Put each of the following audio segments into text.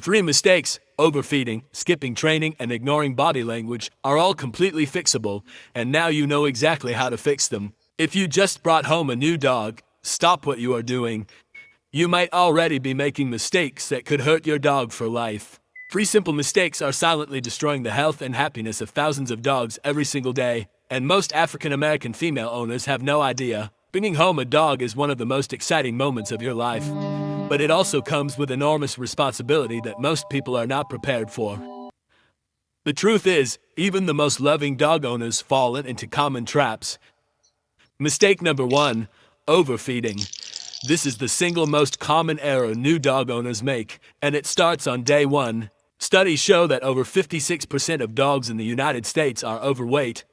3 mistakes, overfeeding, skipping training, and ignoring body language, are all completely fixable, and now you know exactly how to fix them. If you just brought home a new dog, stop what you are doing. You might already be making mistakes that could hurt your dog for life. 3 simple mistakes are silently destroying the health and happiness of thousands of dogs every single day, and most African American female owners have no idea. Bringing home a dog is one of the most exciting moments of your life, but it also comes with enormous responsibility that most people are not prepared for. The truth is, even the most loving dog owners fall into common traps. Mistake number 1, overfeeding. This is the single most common error new dog owners make, and it starts on day 1. Studies show that over 56% of dogs in the United States are overweight.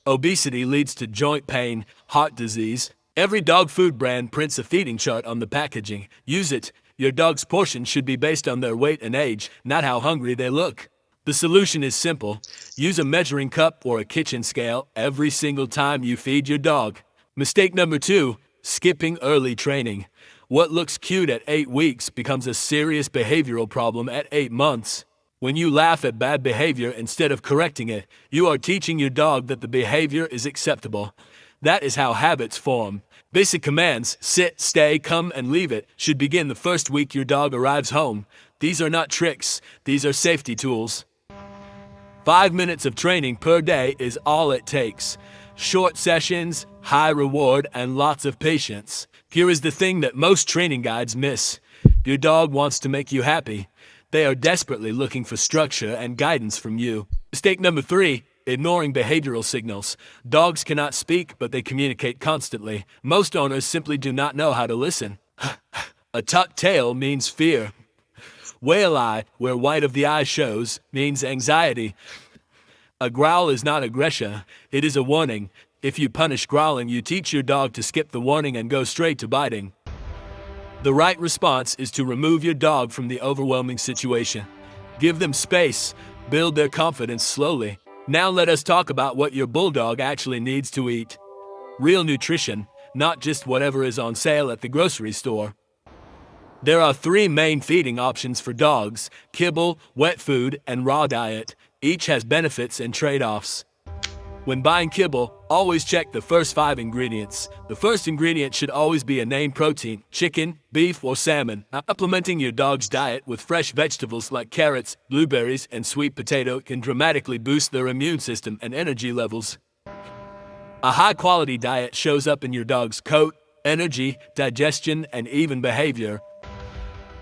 Obesity leads to joint pain, heart disease. Every dog food brand prints a feeding chart on the packaging. Use it. Your dog's portion should be based on their weight and age, not how hungry they look. The solution is simple. Use a measuring cup or a kitchen scale every single time you feed your dog. Mistake number 2, skipping early training. What looks cute at 8 weeks becomes a serious behavioral problem at 8 months. When you laugh at bad behavior instead of correcting it, you are teaching your dog that the behavior is acceptable. That is how habits form. Basic commands, sit, stay, come, and leave it, should begin the first week your dog arrives home. These are not tricks, these are safety tools. 5 minutes of training per day is all it takes. Short sessions, high reward, and lots of patience. Here is the thing that most training guides miss. Your dog wants to make you happy. They are desperately looking for structure and guidance from you. Mistake number 3, ignoring behavioral signals. Dogs cannot speak, but they communicate constantly. Most owners simply do not know how to listen. A tucked tail means fear. Whale eye, where white of the eye shows, means anxiety. A growl is not aggression, it is a warning. If you punish growling, you teach your dog to skip the warning and go straight to biting. The right response is to remove your dog from the overwhelming situation. Give them space, build their confidence slowly. Now let us talk about what your bulldog actually needs to eat. Real nutrition, not just whatever is on sale at the grocery store. There are 3 main feeding options for dogs: kibble, wet food, and raw diet. Each has benefits and trade-offs. When buying kibble, always check the first 5 ingredients. The first ingredient should always be a named protein: chicken, beef, or salmon. Supplementing your dog's diet with fresh vegetables like carrots, blueberries, and sweet potato can dramatically boost their immune system and energy levels. A high-quality diet shows up in your dog's coat, energy, digestion, and even behavior.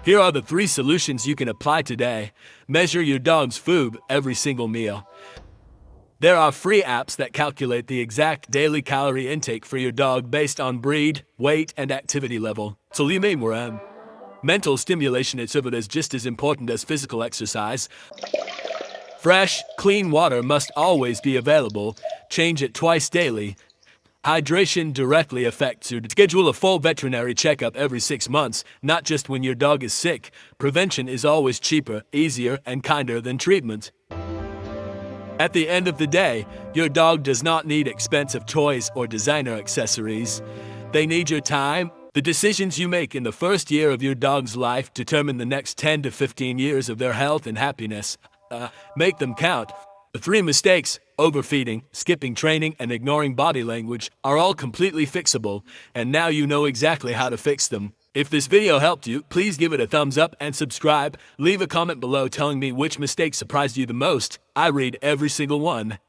Here are the 3 solutions you can apply today. Measure your dog's food every single meal. There are free apps that calculate the exact daily calorie intake for your dog based on breed, weight, and activity level. Mental stimulation is just as important as physical exercise. Fresh, clean water must always be available. Change it twice daily. Hydration directly affects your schedule. A full veterinary checkup every 6 months, not just when your dog is sick. Prevention is always cheaper, easier, and kinder than treatment. At the end of the day, your dog does not need expensive toys or designer accessories. They need your time. The decisions you make in the first year of your dog's life determine the next 10 to 15 years of their health and happiness. Make them count. The 3 mistakes, overfeeding, skipping training, and ignoring body language, are all completely fixable, and now you know exactly how to fix them. If this video helped you, please give it a thumbs up and subscribe. Leave a comment below telling me which mistake surprised you the most. I read every single one.